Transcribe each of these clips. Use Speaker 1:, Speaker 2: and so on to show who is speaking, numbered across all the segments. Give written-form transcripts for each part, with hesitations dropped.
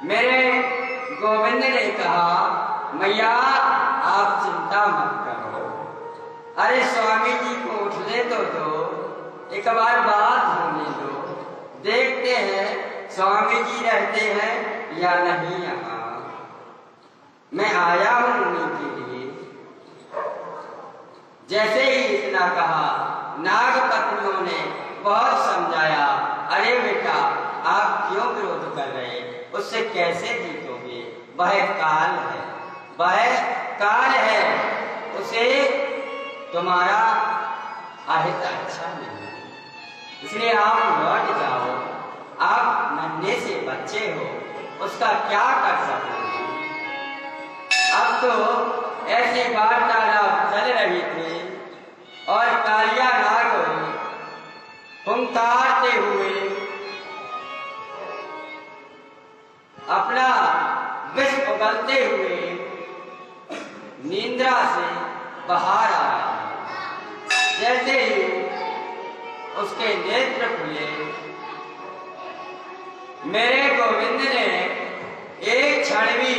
Speaker 1: मेरे गोविंद ने कहा, मैया आप चिंता मत करो। अरे स्वामी जी को उठने तो दो, एक बार बात होने दो, देखते हैं स्वामी जी रहते हैं या नहीं यहाँ। मैं आया हूँ उन्हीं के लिए। जैसे ही इतना कहा, नाग पत्नियों ने बहुत समझाया, अरे बेटा आप क्यों विरोध कर रहे, उससे कैसे जीतोगे, वह काल है, वह काल है, उसे तुम्हारा आहित अच्छा नहीं, इसलिए आप लौट जाओ। आप नन्हे से बच्चे हो, उसका क्या कर सकते। अब तो ऐसी वार्तालाप चल रही थी और कालिया नाग हुंकारते हुए अपना विष उगलते हुए निंद्रा से बाहर आया। जैसे ही उसके नेत्र खुले, मेरे गोविंद ने एक क्षण भी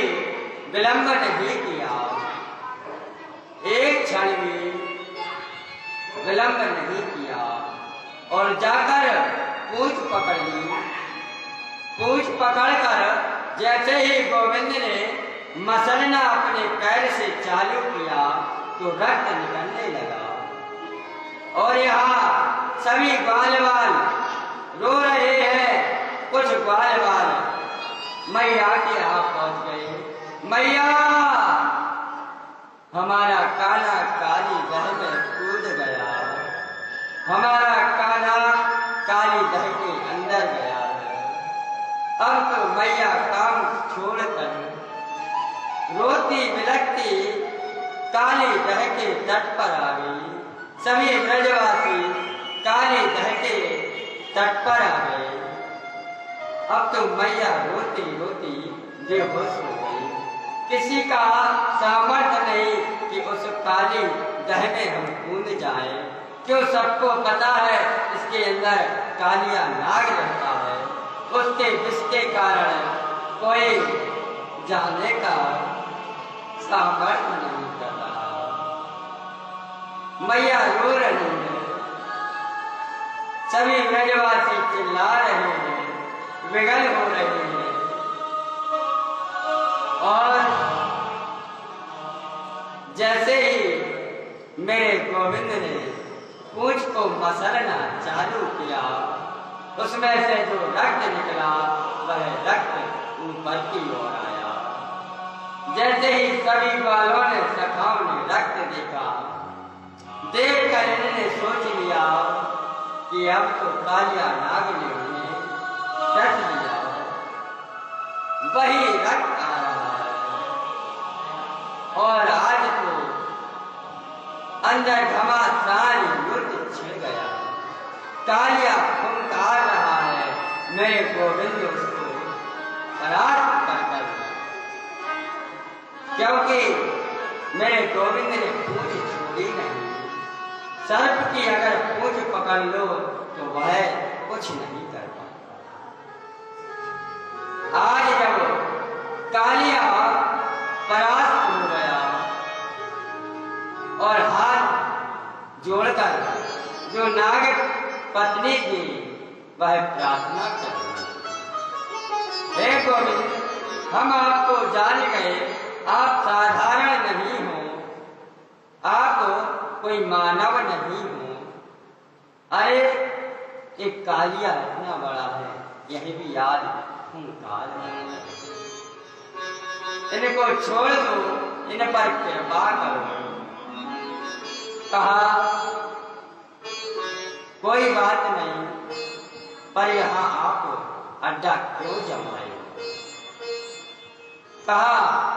Speaker 1: विलंब नहीं किया, एक क्षण भी विलंब नहीं किया और जाकर पूंछ पकड़ ली। पूंछ पकड़कर जैसे ही गोविंद ने मसलना अपने पैर से चालू किया तो रक्त निकलने लगा और यहाँ सभी बाल रो रहे हैं। कुछ बाल मैया के यहाँ पहुंच गए। मैया हमारा कान्हा काली दह में कूद गया, हमारा कान्हा काली दह के अंदर गया है। अब तो मैया काम छोड़कर रोती बिलखती काली दह के तट पर आ गई। सभी ब्रजवासी काली दह के तट पर आ गए। अब तो मैया रोती रोती बेहोश हो गई। किसी का सामर्थ्य नहीं कि उस काली दह में हम कूद जाए, क्यों सबको पता है इसके अंदर कालिया नाग रहता है, उसके विष के कारण कोई जाने का सामर्थ्य नहीं कर रहा। मैया रो रही है, सभी ब्रजवासी चिल्ला रहे हैं, विगल हो रहे हैं और जैसे ही मेरे गोविंद ने पूंछ को मसलना चालू किया, उसमें से जो रक्त निकला वह रक्त ऊपर की ओर आया। जैसे ही सभी बालों ने सखाओं ने रक्त देखा, देखकर इन्होंने सोच लिया कि अब तो कालिया नाग ने उन्हें डस लिया, वही रक्त आ रहा है और आज तो अंदर घमासान युद्ध छिड़ गया। कालिया फुंकार रहा है, मेरे गोविंद उसको परास्त कर, क्योंकि मेरे गोविंद ने पूंछ छोड़ी नहीं। सर्प की अगर पूंछ पकड़ लो तो वह कुछ नहीं कर पाता। आज जब कालिया परास्त हो गया और हाथ जोड़कर जो नाग पत्नी थी वह प्रार्थना कर रही, हे गोविंद हम आपको जान गए, आप साधारण नहीं हो, आप कोई मानव नहीं हो। अरे एक कालिया इतना बड़ा है, यही भी याद हुंकार है, इनको छोड़ दो, इन पर कृपा करो। कहा कोई बात नहीं, पर यहाँ आप अड्डा क्यों जमाए। कहा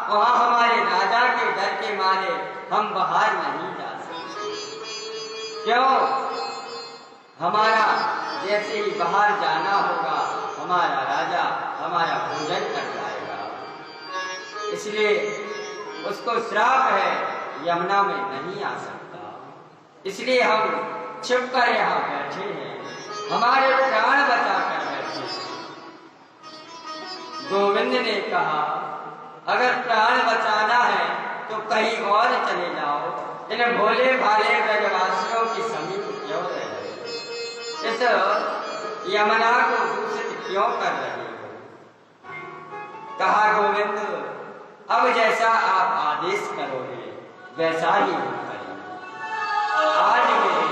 Speaker 1: वहां हमारे राजा के डर के मारे हम बाहर नहीं जा सकते। क्यों? हमारा जैसे ही बाहर जाना होगा हमारा राजा हमारा भोजन कर जाएगा, इसलिए उसको श्राप है, यमुना में नहीं आ सकता। इसलिए हम छिप कर यहाँ बैठे हैं, हमारे प्राण बचा कर बैठे हैं। गोविंद ने कहा, अगर प्राण बचाना है तो कहीं और चले जाओ, इन भोले भाले ब्रजवासियों की समीप क्यों रहे, इस यमुना को दूषित क्यों कर रहे हो। कहा, गोविंद अब जैसा आप आदेश करोगे वैसा ही करेंगे। आज मेरे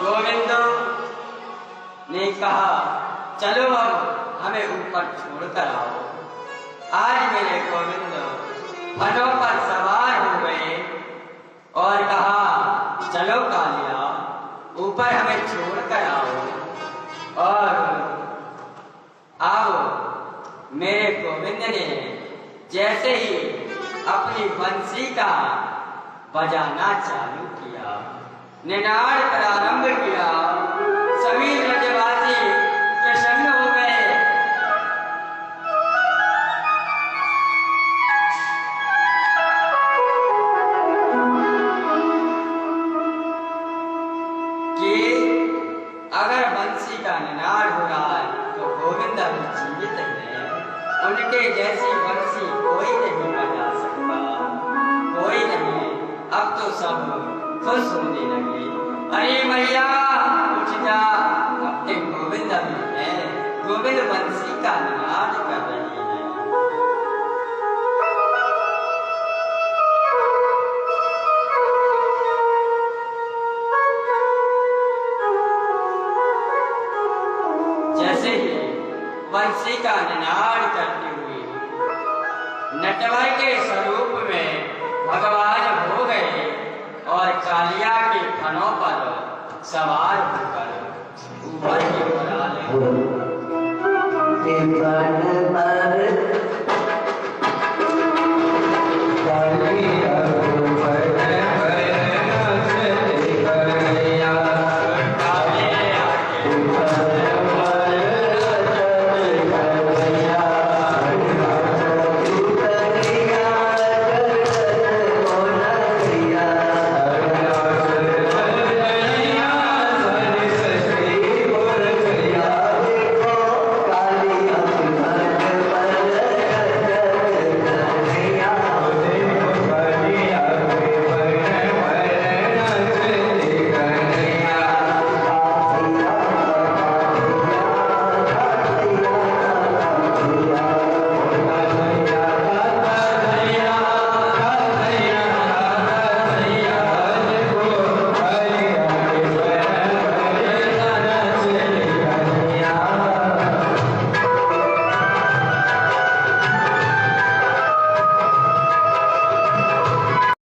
Speaker 1: गोविंद ने कहा, चलो अब हमें ऊपर छोड़कर आओ। आज मेरे गोविंद फनों पर सवार हो गए और कहा, चलो कालिया ऊपर हमें छोड़कर आओ। और आओ, मेरे गोविंद ने जैसे ही अपनी बंसी का बजाना चालू किया, निनाद प्रारंभ किया, सभी ब्रजवासी प्रसन्न हो गए। कि अगर बंसी का निनाद हो रहा है तो गोविंद अभी जीवित हैं, उनके जैसी बंसी कोई नहीं बजा सकता, कोई नहीं। अब तो सब खुश होने लगे। अरे मैया उठ जा, अपने गोविंद अभी है, गोविंद बंसी का निनाद कर रहे हैं। जैसे ही बंसी का निनाद करते हुए नटवर के स्वरूप में भगवान हो गए और कालिया के फनों पर सवार होकर ऊपर की ओर आ गए।